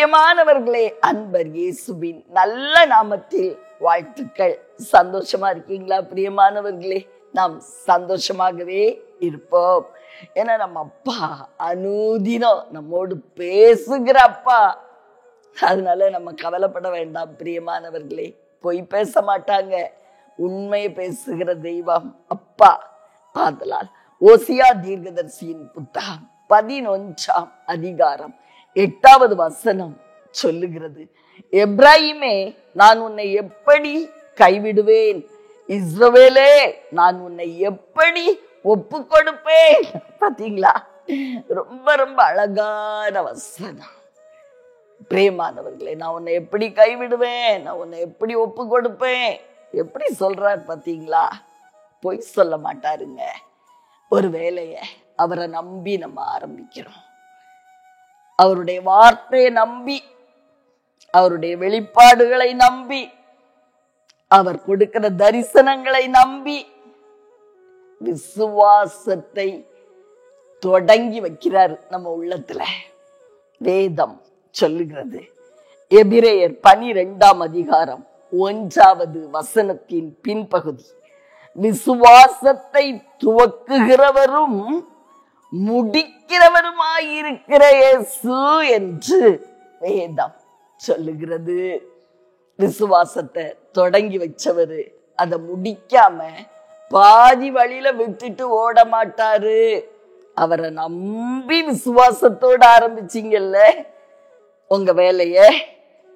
பிரியமானவர்களே, அன்பர் இயேசுவின் நல்ல நாமத்தில் வாழ்த்துக்கள். சந்தோஷமா இருக்கீங்களா பிரியமானவர்களே? நாம் சந்தோஷமாகவே இருப்போம். ஏன்னா நம்ம அப்பா அனுதினம் நம்மோடு பேசுகிற அப்பா. அதனால நம்ம கவலைப்பட வேண்டாம் பிரியமானவர்களே. பொய் பேச மாட்டாங்க, உண்மையை பேசுகிற தெய்வம் அப்பா. ஆதலால் ஓசியா தீர்க்கதரிசியின் புத்தகம் 11ஆம் அதிகாரம் 8வது வசனம் சொல்லுகிறது, எப்ராஹிமே, நான் உன்னை எப்படி கைவிடுவேன்? இஸ்ரவேலே, நான் உன்னை எப்படி ஒப்பு கொடுப்பேன்? பாத்தீங்களா? ரொம்ப ரொம்ப அழகான வசனம். பிரியமானவர்களே, நான் உன்னை எப்படி கைவிடுவேன், நான் உன்னை எப்படி ஒப்பு கொடுப்பேன், எப்படி சொல்றார் பாத்தீங்களா? பொய் சொல்ல மாட்டாருங்க. ஒரு வேலைய அவரை நம்பி நம்ம ஆரம்பிக்கிறோம். அவருடைய வார்த்தையை நம்பி, அவருடைய வெளிப்பாடுகளை நம்பி, அவர் கொடுக்கிற தரிசனங்களை நம்பி விசுவாசத்தை தொடங்கி வைக்கிறார் நம்ம உள்ளத்துல. வேதம் சொல்லுகிறது, எபிரேயர் 12ஆம் அதிகாரம் 1வது வசனத்தின் பின்பகுதி, விசுவாசத்தை துவக்குகிறவரும் முடிக்கிறவருமாயிருக்கிற இயேசு என்று வேதம் சொல்லுகிறது. விசுவாசத்தை தொடங்கி வச்சவரு அதை முடிக்காம பாதி வழியில விட்டுட்டு ஓட மாட்டாரு. அவரை நம்பி விசுவாசத்தோடு ஆரம்பிச்சீங்கல்ல உங்க வேலைய,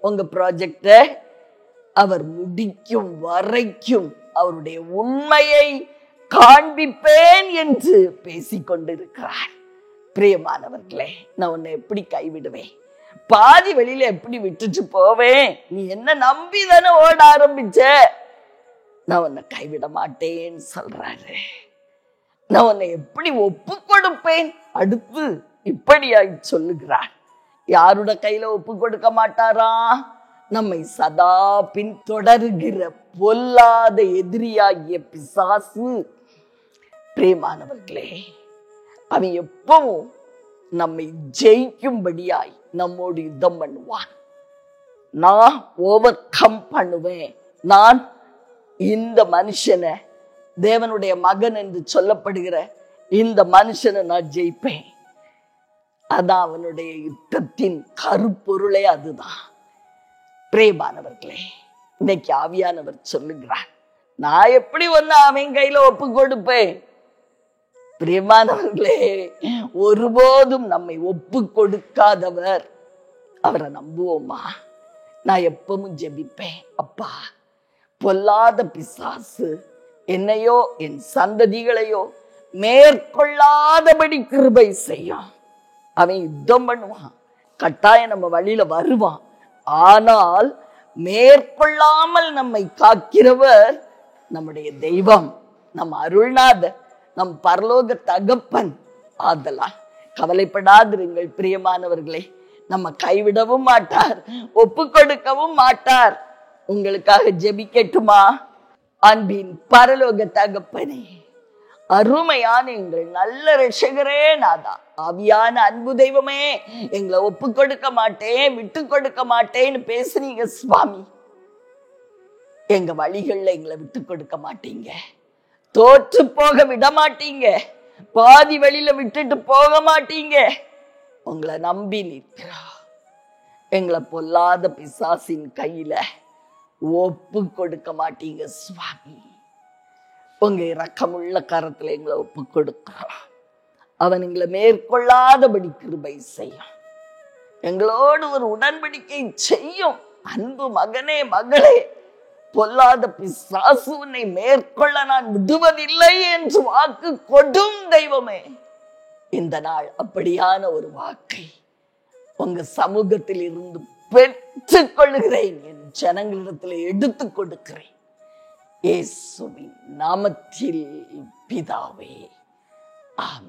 உங்க ப்ராஜெக்ட, அவர் முடிக்கும் வரைக்கும் அவருடைய உண்மையை காண்பிப்பேன் என்று பேசிக்கொண்டிருக்கிறார். பிரியமானவர்களே, நான் உன்னை எப்படி கைவிடுவேன்? பாதி வெளியில எப்படி விட்டுட்டு போவேன்? நீ என்ன நம்பி தானே ஓட ஆரம்பிச்ச. நான் உன்னை கைவிட மாட்டேன்னு சொல்றாரு. நான் உன்னை எப்படி ஒப்பு கொடுப்பேன்? அடுத்து இப்படியாய் சொல்லுகிறார். யாரோட கையில ஒப்பு கொடுக்க மாட்டாரா? நம்மை சதா பின் தொடருகிற பொல்லாத எதிரியாகிய பிசாசு. பிரியமானவர்களே, அவன் எப்பவும் நம்மை ஜெயிக்கும்படியாய் நம்மோடு யுத்தம் பண்ணுவான். நான் ஓவர் கம் பண்ணுவேன். நான் இந்த மனுஷனை, தேவனுடைய மகன் என்று சொல்லப்படுகிற இந்த மனுஷனை நான் ஜெயிப்பேன். அதான் அவனுடைய யுத்தத்தின் கருப்பொருளே அதுதான். பிரியமானவர்களே, இன்னைக்கு ஆவியானவர் சொல்லுகிறார், நான் எப்படி ஒன்னு அவன் கையில ஒப்பு கொடுப்பேன்? பிரியமானவர்களே, ஒருபோதும் நம்மை ஒப்பு கொடுக்காதவர், அவரை நம்புவோமா? நான் எப்பவும் ஜெபிப்பேன், அப்பா, பொல்லாத பிசாசு என்னையோ என் சந்ததிகளையோ மேற்கொள்ளாதபடி கிருபை செய்யும். அவன் யுத்தம் பண்ணுவான், கட்டாயம் நம்ம வழியில வருவான். ஆனால் மேற்கொள்ளாமல் நம்மை காக்கிறவர் நம்முடைய தெய்வம், நம் அருள்நாதர், நம் பரலோக தகப்பன். ஆதலால் கவலைப்படாதிருங்கள் பிரியமானவர்களே. நம்ம கைவிடவும் மாட்டார், ஒப்பு கொடுக்கவும் மாட்டார். உங்களுக்காக ஜெபிக்கட்டுமா? அன்பின் பரலோக தகப்பனே, அருமையான எங்கள் நல்ல ரட்சகரே, நாதா, ஆவியான அன்பு தெய்வமே, எங்களை ஒப்பு கொடுக்க மாட்டேன், விட்டு கொடுக்க மாட்டேன்னு பேசுறீங்க சுவாமி. எங்க வழிகள்ல எங்களை விட்டு கொடுக்க மாட்டீங்க, தோற்று போக விட மாட்டீங்க, பாதி வழியில விட்டுட்டு போக மாட்டீங்க. உங்களை நம்பி நிற்கிறோம். எங்களை பொல்லாத பிசாசின் கையில ஒப்பு கொடுக்க மாட்டீங்க சுவாமி. உங்க இரக்கமுள்ள கரத்துல எங்களை ஒப்பு கொடுக்கிறோம். அவன் எங்களை மேற்கொள்ளாதபடி கிருபை செய்யும். எங்களோடு ஒரு உடன்படிக்கை செய்யும். அன்பு மகனே, மகளே, பொல்லாத பிசாசு உன்னை மேற்கொள்ள நான் விடுவதில்லை என்று வாக்கு கொடும் தெய்வமே, இந்த நாள் அப்படியான ஒரு வாக்கை உங்க சமூகத்தில் இருந்து பெற்றுக் கொள்ளுகிறேன். என் ஜனங்களிடத்தில் எடுத்துக் கொடுக்கிறேன். இயேசுவின் நாமத்தில் பிதாவே, ஆமென்.